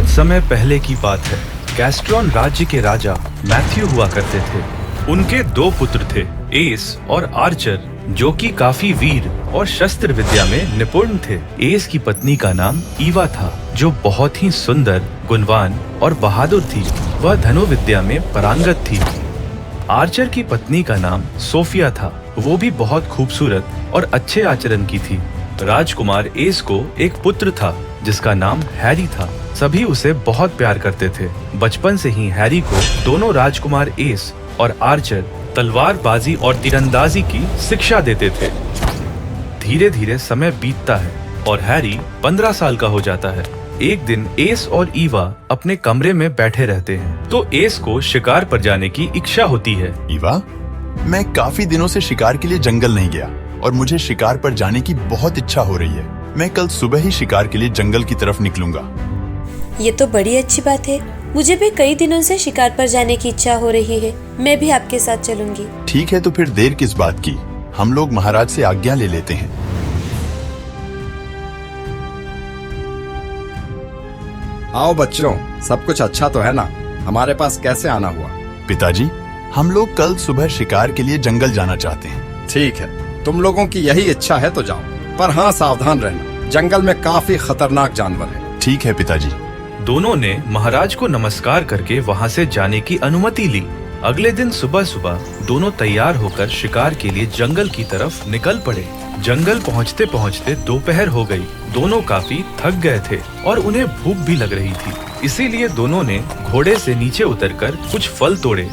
बहुत समय पहले की बात है। कैस्ट्रॉन राज्य के राजा मैथ्यू हुआ करते थे। उनके दो पुत्र थे, एस और आर्चर, जो कि काफी वीर और शस्त्र विद्या में निपुण थे। एस की पत्नी का नाम ईवा था, जो बहुत ही सुंदर, गुणवान और बहादुर थी। वह धनुर्विद्या में पारंगत थी। आर्चर की पत्नी का नाम सोफिया था। वो भी बहुत खूबसूरत और अच्छे आचरण की थी। राजकुमार एस को एक पुत्र था जिसका नाम हैरी था। सभी उसे बहुत प्यार करते थे। बचपन से ही हैरी को दोनों राजकुमार एस और आर्चर तलवारबाजी और तीरंदाजी की शिक्षा देते थे। धीरे धीरे समय बीतता है और हैरी 15 साल का हो जाता है। एक दिन एस और ईवा अपने कमरे में बैठे रहते हैं तो एस को शिकार पर जाने की इच्छा होती है। ईवा, मैं काफी दिनों से शिकार के लिए जंगल नहीं गया और मुझे शिकार पर जाने की बहुत इच्छा हो रही है। मैं कल सुबह ही शिकार के लिए जंगल की तरफ निकलूंगा। ये तो बड़ी अच्छी बात है। मुझे भी कई दिनों से शिकार पर जाने की इच्छा हो रही है। मैं भी आपके साथ चलूंगी। ठीक है, तो फिर देर किस बात की, हम लोग महाराज से आज्ञा ले लेते हैं। आओ बच्चों, सब कुछ अच्छा तो है ना? हमारे पास कैसे आना हुआ? पिताजी, हम लोग कल सुबह शिकार के लिए जंगल जाना चाहते हैं। ठीक है, तुम लोगों की यही इच्छा है तो जाओ, पर हाँ सावधान रहना, जंगल में काफी खतरनाक जानवर है। ठीक है पिताजी। दोनों ने महाराज को नमस्कार करके वहां से जाने की अनुमति ली। अगले दिन सुबह सुबह दोनों तैयार होकर शिकार के लिए जंगल की तरफ निकल पड़े। जंगल पहुंचते पहुंचते दोपहर हो गई। दोनों काफी थक गए थे और उन्हें भूख भी लग रही थी। इसीलिए दोनों ने घोड़े से नीचे उतरकर कुछ फल तोड़े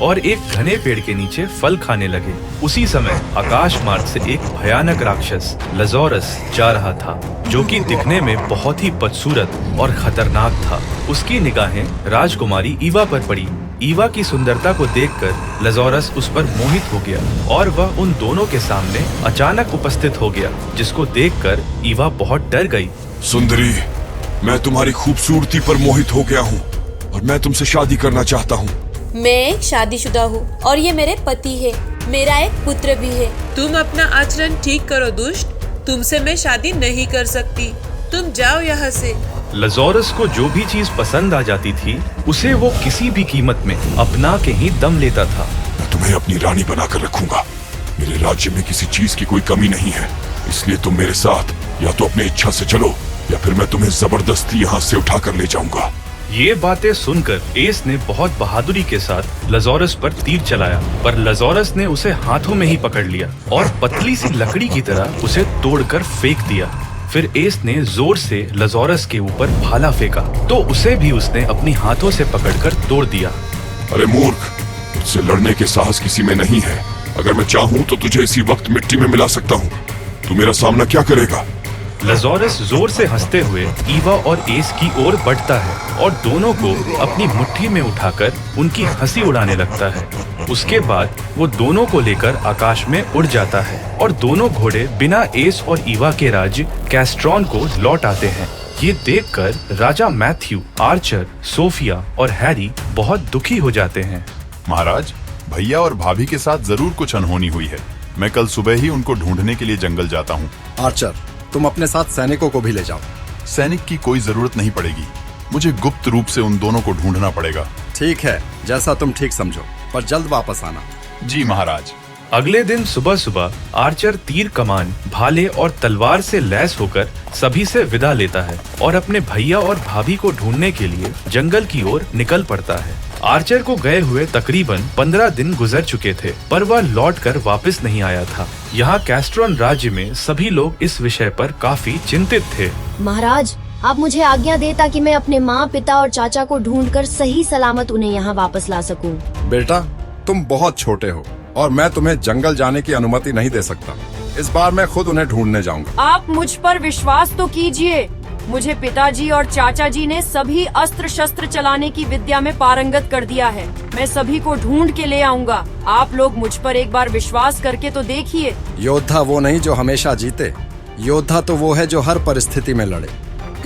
और एक घने पेड़ के नीचे फल खाने लगे। उसी समय आकाश मार्ग से एक भयानक राक्षस लज़ोरस जा रहा था, जो कि दिखने में बहुत ही बदसूरत और खतरनाक था। उसकी निगाहें राजकुमारी ईवा पर पड़ी। ईवा की सुंदरता को देखकर लज़ोरस उस पर मोहित हो गया और वह उन दोनों के सामने अचानक उपस्थित हो गया, जिसको देखकर ईवा बहुत डर गई। सुंदरी, मैं तुम्हारी खूबसूरती पर मोहित हो गया हूँ और मैं तुमसे शादी करना चाहता हूँ। मैं एक शादीशुदा हूँ और ये मेरे पति है। मेरा एक पुत्र भी है। तुम अपना आचरण ठीक करो दुष्ट, तुमसे मैं शादी नहीं कर सकती। तुम जाओ यहाँ से। लज़ोरस को जो भी चीज पसंद आ जाती थी उसे वो किसी भी कीमत में अपना के ही दम लेता था। मैं तुम्हें अपनी रानी बनाकर रखूंगा। मेरे राज्य में किसी चीज की कोई कमी नहीं है, इसलिए तुम मेरे साथ या तो अपनी इच्छा से चलो या फिर मैं तुम्हें जबरदस्ती यहाँ से उठा कर ले जाऊंगा। ये बातें सुनकर एस ने बहुत बहादुरी के साथ लज़ोरस पर तीर चलाया, पर लज़ोरस ने उसे हाथों में ही पकड़ लिया और पतली सी लकड़ी की तरह उसे तोड़कर फेंक दिया। फिर एस ने जोर से लज़ोरस के ऊपर भाला फेंका तो उसे भी उसने अपनी हाथों से पकड़कर तोड़ दिया। अरे मूर्ख, मुझसे लड़ने के साहस किसी में नहीं है। अगर मैं चाहूँ तो तुझे इसी वक्त मिट्टी में मिला सकता हूँ। तू मेरा सामना क्या करेगा? लज़ोरस जोर से हंसते हुए ईवा और एस की ओर बढ़ता है और दोनों को अपनी मुट्ठी में उठाकर उनकी हंसी उड़ाने लगता है। उसके बाद वो दोनों को लेकर आकाश में उड़ जाता है और दोनों घोड़े बिना एस और ईवा के राज्य कैस्ट्रॉन को लौट आते हैं। ये देखकर राजा मैथ्यू, आर्चर, सोफिया और हैरी बहुत दुखी हो जाते हैं। महाराज, भैया और भाभी के साथ जरूर कुछ अनहोनी हुई है। मैं कल सुबह ही उनको ढूंढने के लिए जंगल जाता हूँ। आर्चर, तुम अपने साथ सैनिकों को भी ले जाओ। सैनिक की कोई जरूरत नहीं पड़ेगी, मुझे गुप्त रूप से उन दोनों को ढूंढना पड़ेगा। ठीक है, जैसा तुम ठीक समझो, पर जल्द वापस आना। जी महाराज। अगले दिन सुबह सुबह आर्चर तीर कमान, भाले और तलवार से लैस होकर सभी से विदा लेता है और अपने भैया और भाभी को ढूंढने के लिए जंगल की ओर निकल पड़ता है। आर्चर को गए हुए तकरीबन 15 दिन गुजर चुके थे, पर वह लौटकर वापस नहीं आया था। यहाँ कैस्ट्रॉन राज्य में सभी लोग इस विषय पर काफी चिंतित थे। महाराज, आप मुझे आज्ञा दे ताकि मैं अपने माँ, पिता और चाचा को ढूंढकर सही सलामत उन्हें यहाँ वापस ला सकूं। बेटा, तुम बहुत छोटे हो और मैं तुम्हें जंगल जाने की अनुमति नहीं दे सकता। इस बार मैं खुद उन्हें ढूंढने जाऊंगा। आप मुझ पर विश्वास तो कीजिए। मुझे पिताजी और चाचा जी ने सभी अस्त्र शस्त्र चलाने की विद्या में पारंगत कर दिया है। मैं सभी को ढूंढ के ले आऊंगा। आप लोग मुझ पर एक बार विश्वास करके तो देखिए। योद्धा वो नहीं जो हमेशा जीते, योद्धा तो वो है जो हर परिस्थिति में लड़े।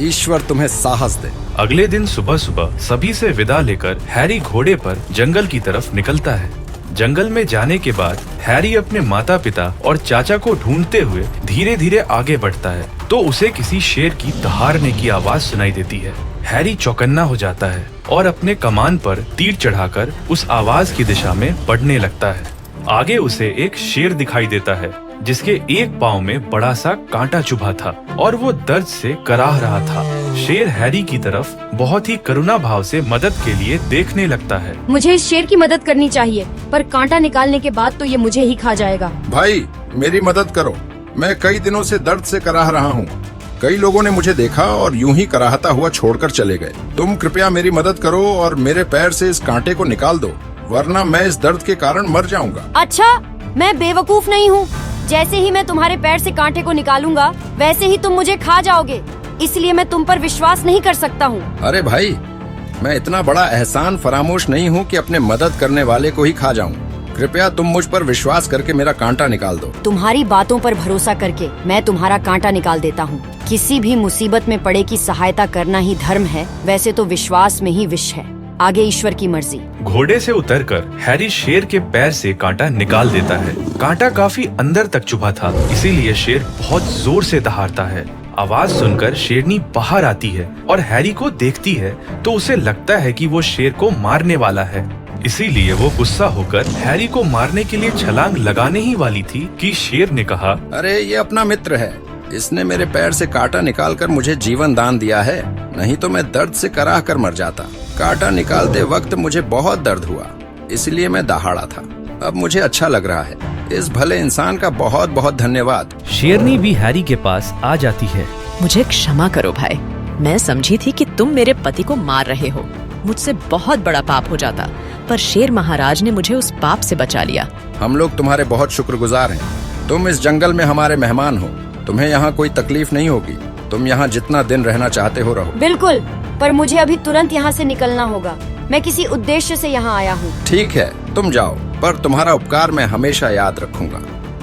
ईश्वर तुम्हें साहस दे। अगले दिन सुबह सुबह सभी से विदा लेकर हैरी घोड़े पर जंगल की तरफ निकलता है। जंगल में जाने के बाद हैरी अपने माता पिता और चाचा को ढूंढते हुए धीरे धीरे आगे बढ़ता है तो उसे किसी शेर की दहाड़ने की आवाज सुनाई देती है। हैरी चौकन्ना हो जाता है और अपने कमान पर तीर चढ़ाकर उस आवाज की दिशा में बढ़ने लगता है। आगे उसे एक शेर दिखाई देता है जिसके एक पाँव में बड़ा सा कांटा चुभा था और वो दर्द से कराह रहा था। शेर हैरी की तरफ बहुत ही करुणा भाव से मदद के लिए देखने लगता है। मुझे इस शेर की मदद करनी चाहिए, पर कांटा निकालने के बाद तो ये मुझे ही खा जाएगा। भाई मेरी मदद करो, मैं कई दिनों से दर्द से कराह रहा हूँ। कई लोगों ने मुझे देखा और यूं ही कराहता हुआ छोड़कर चले गए। तुम कृपया मेरी मदद करो और मेरे पैर से इस कांटे को निकाल दो, वरना मैं इस दर्द के कारण मर जाऊंगा। अच्छा, मैं बेवकूफ नहीं हूँ। जैसे ही मैं तुम्हारे पैर से कांटे को निकालूंगा वैसे ही तुम मुझे खा जाओगे, इसलिए मैं तुम पर विश्वास नहीं कर सकता हूँ। अरे भाई, मैं इतना बड़ा एहसान फरामोश नहीं हूँ कि अपने मदद करने वाले को ही खा जाऊँ। कृपया तुम मुझ पर विश्वास करके मेरा कांटा निकाल दो। तुम्हारी बातों पर भरोसा करके मैं तुम्हारा कांटा निकाल देता हूँ। किसी भी मुसीबत में पड़े की सहायता करना ही धर्म है, वैसे तो विश्वास में ही विष है। आगे ईश्वर की मर्जी। घोड़े से उतरकर हैरी शेर के पैर से कांटा निकाल देता है। कांटा काफी अंदर तक चुभा था, इसीलिए शेर बहुत जोर से दहाड़ता है। आवाज सुनकर शेरनी बाहर आती है और हैरी को देखती है तो उसे लगता है कि वो शेर को मारने वाला है। इसीलिए वो गुस्सा होकर हैरी को मारने के लिए छलांग लगाने ही वाली थी कि शेर ने कहा, अरे ये अपना मित्र है, इसने मेरे पैर से कांटा निकालकर मुझे जीवन दान दिया है, नहीं तो मैं दर्द से कराह कर मर जाता। कांटा निकालते वक्त मुझे बहुत दर्द हुआ, इसलिए मैं दहाड़ा था। अब मुझे अच्छा लग रहा है। इस भले इंसान का बहुत बहुत धन्यवाद। शेरनी भी हैरी के पास आ जाती है। मुझे क्षमा करो भाई, मैं समझी थी कि तुम मेरे पति को मार रहे हो। मुझसे बहुत बड़ा पाप हो जाता, पर शेर महाराज ने मुझे उस पाप से बचा लिया। हम लोग तुम्हारे बहुत शुक्रगुजार हैं। तुम इस जंगल में हमारे मेहमान हो, तुम्हें यहाँ कोई तकलीफ नहीं होगी। तुम यहाँ जितना दिन रहना चाहते हो रहो। बिल्कुल, पर मुझे अभी तुरंत यहाँ से निकलना होगा। मैं किसी उद्देश्य से यहाँ आया हूँ। ठीक है, तुम जाओ, पर तुम्हारा उपकार मैं हमेशा याद रखूंगा।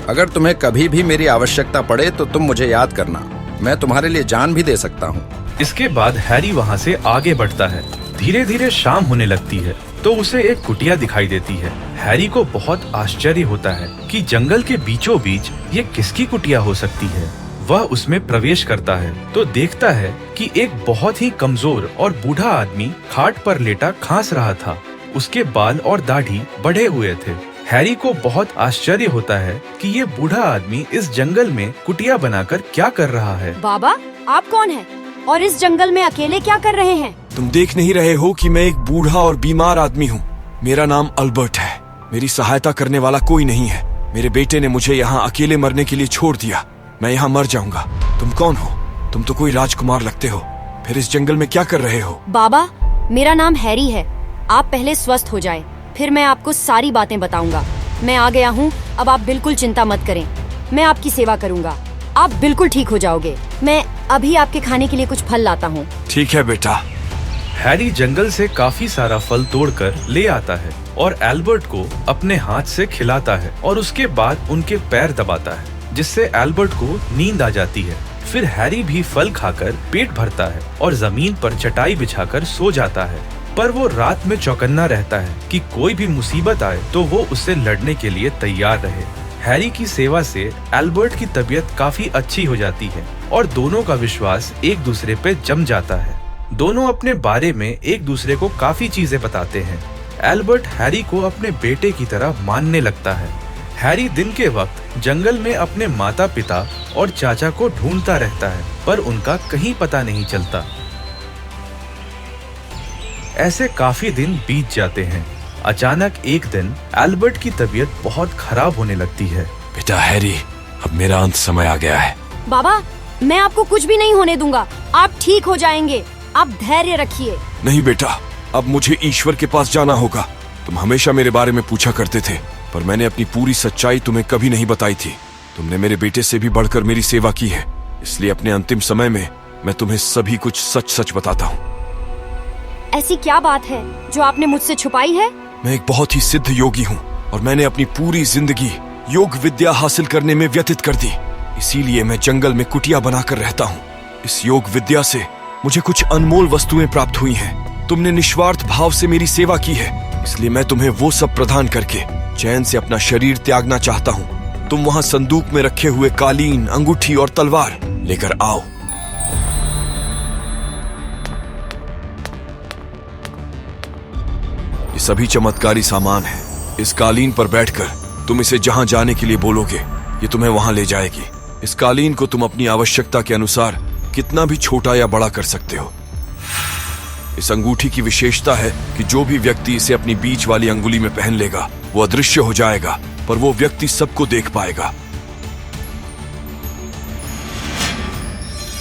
अगर तुम्हें कभी भी मेरी आवश्यकता पड़े तो तुम मुझे याद करना, मैं तुम्हारे लिए जान भी दे सकता हूँ। इसके बाद हैरी वहाँ से आगे बढ़ता है। धीरे धीरे शाम होने लगती है तो उसे एक कुटिया दिखाई देती है। हैरी को बहुत आश्चर्य होता है कि जंगल के बीचों बीच ये किसकी कुटिया हो सकती है। वह उसमें प्रवेश करता है तो देखता है कि एक बहुत ही कमजोर और बूढ़ा आदमी खाट पर लेटा खांस रहा था। उसके बाल और दाढ़ी बढ़े हुए थे। हैरी को बहुत आश्चर्य होता है कि ये बूढ़ा आदमी इस जंगल में कुटिया बनाकर क्या कर रहा है। बाबा, आप कौन हैं? और इस जंगल में अकेले क्या कर रहे हैं? तुम देख नहीं रहे हो कि मैं एक बूढ़ा और बीमार आदमी हूँ। मेरा नाम अल्बर्ट है। मेरी सहायता करने वाला कोई नहीं है। मेरे बेटे ने मुझे यहाँ अकेले मरने के लिए छोड़ दिया। मैं यहाँ मर जाऊंगा। तुम कौन हो? तुम तो कोई राजकुमार लगते हो, फिर इस जंगल में क्या कर रहे हो? बाबा, मेरा नाम हैरी है। आप पहले स्वस्थ हो जाएं, फिर मैं आपको सारी बातें बताऊंगा। मैं आ गया हूँ, अब आप बिल्कुल चिंता मत करें। मैं आपकी सेवा करूंगा, आप बिल्कुल ठीक हो जाओगे। मैं अभी आपके खाने के लिए कुछ फल लाता हूँ। ठीक है बेटा। हैरी जंगल से काफी सारा फल तोड़कर ले आता है और एल्बर्ट को अपने हाथ से खिलाता है और उसके बाद उनके पैर दबाता है, जिससे एल्बर्ट को नींद आ जाती है। फिर हैरी भी फल खाकर पेट भरता है और जमीन पर चटाई बिछाकर सो जाता है। पर वो रात में चौकन्ना रहता है कि कोई भी मुसीबत आए तो वो उससे लड़ने के लिए तैयार रहे। हैरी की सेवा से एल्बर्ट की तबीयत काफी अच्छी हो जाती है और दोनों का विश्वास एक दूसरे पे जम जाता है। दोनों अपने बारे में एक दूसरे को काफी चीजें बताते हैं। एल्बर्ट हैरी को अपने बेटे की तरह मानने लगता है। हैरी दिन के वक्त जंगल में अपने माता पिता और चाचा को ढूंढता रहता है, पर उनका कहीं पता नहीं चलता। ऐसे काफी दिन बीत जाते हैं। अचानक एक दिन एल्बर्ट की तबीयत बहुत खराब होने लगती है। बेटा हैरी, अब मेरा अंत समय आ गया है। बाबा, मैं आपको कुछ भी नहीं होने दूंगा। आप ठीक हो जाएंगे, आप धैर्य रखिए। नहीं बेटा, अब मुझे ईश्वर के पास जाना होगा। तुम हमेशा मेरे बारे में पूछा करते थे, पर मैंने अपनी पूरी सच्चाई तुम्हें कभी नहीं बताई थी। तुमने मेरे बेटे से भी बढ़कर मेरी सेवा की है, इसलिए अपने अंतिम समय में मैं तुम्हें सभी कुछ सच सच बताता हूँ। ऐसी क्या बात है जो आपने मुझसे छुपाई है? मैं एक बहुत ही सिद्ध योगी हूँ और मैंने अपनी पूरी जिंदगी योग विद्या हासिल करने में व्यतीत कर दी। इसीलिए मैं जंगल में कुटिया बनाकर रहता हूँ। इस योग विद्या से मुझे कुछ अनमोल वस्तुएं प्राप्त हुई हैं। तुमने निस्वार्थ भाव से मेरी सेवा की है, इसलिए मैं तुम्हें वो सब प्रदान करके चैन से अपना शरीर त्यागना चाहता हूँ। तुम वहां संदूक में रखे हुए कालीन, अंगूठी और तलवार लेकर आओ। ये सभी चमत्कारी सामान है। इस कालीन पर बैठकर तुम इसे जहां जाने के लिए बोलोगे, ये तुम्हें वहां ले जाएगी। इस कालीन को तुम अपनी आवश्यकता के अनुसार कितना भी छोटा या बड़ा कर सकते हो। इस अंगूठी की विशेषता है कि जो भी व्यक्ति इसे अपनी बीच वाली अंगुली में पहन लेगा वो अदृश्य हो जाएगा, पर वो व्यक्ति सबको देख पाएगा।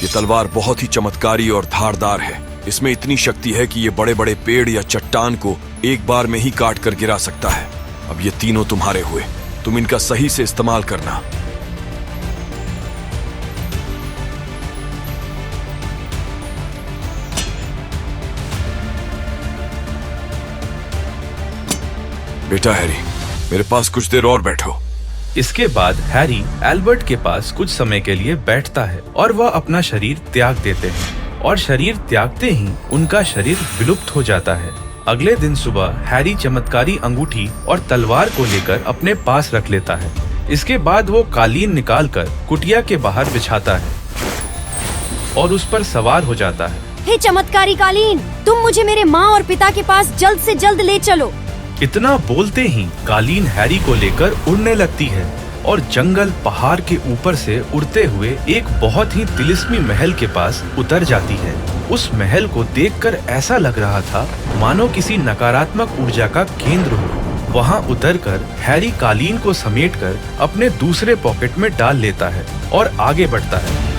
ये तलवार बहुत ही चमत्कारी और धारदार है। इसमें इतनी शक्ति है कि ये बड़े बड़े पेड़ या चट्टान को एक बार में ही काट कर गिरा सकता है। अब ये तीनों तुम्हारे हुए, तुम इनका सही से इस्तेमाल करना। बेटा हैरी, मेरे पास कुछ देर और बैठो। इसके बाद हैरी एल्बर्ट के पास कुछ समय के लिए बैठता है और वह अपना शरीर त्याग देते हैं, और शरीर त्यागते ही उनका शरीर विलुप्त हो जाता है। अगले दिन सुबह हैरी चमत्कारी अंगूठी और तलवार को लेकर अपने पास रख लेता है। इसके बाद वो कालीन निकालकर कुटिया के बाहर बिछाता है और उस पर सवार हो जाता है। हे चमत्कारी कालीन, तुम मुझे मेरे माँ और पिता के पास जल्द से जल्द ले चलो। इतना बोलते ही कालीन हैरी को लेकर उड़ने लगती है और जंगल पहाड़ के ऊपर से उड़ते हुए एक बहुत ही तिलिस्मी महल के पास उतर जाती है। उस महल को देखकर ऐसा लग रहा था मानो किसी नकारात्मक ऊर्जा का केंद्र हो। वहां उतरकर हैरी कालीन को समेटकर अपने दूसरे पॉकेट में डाल लेता है और आगे बढ़ता है।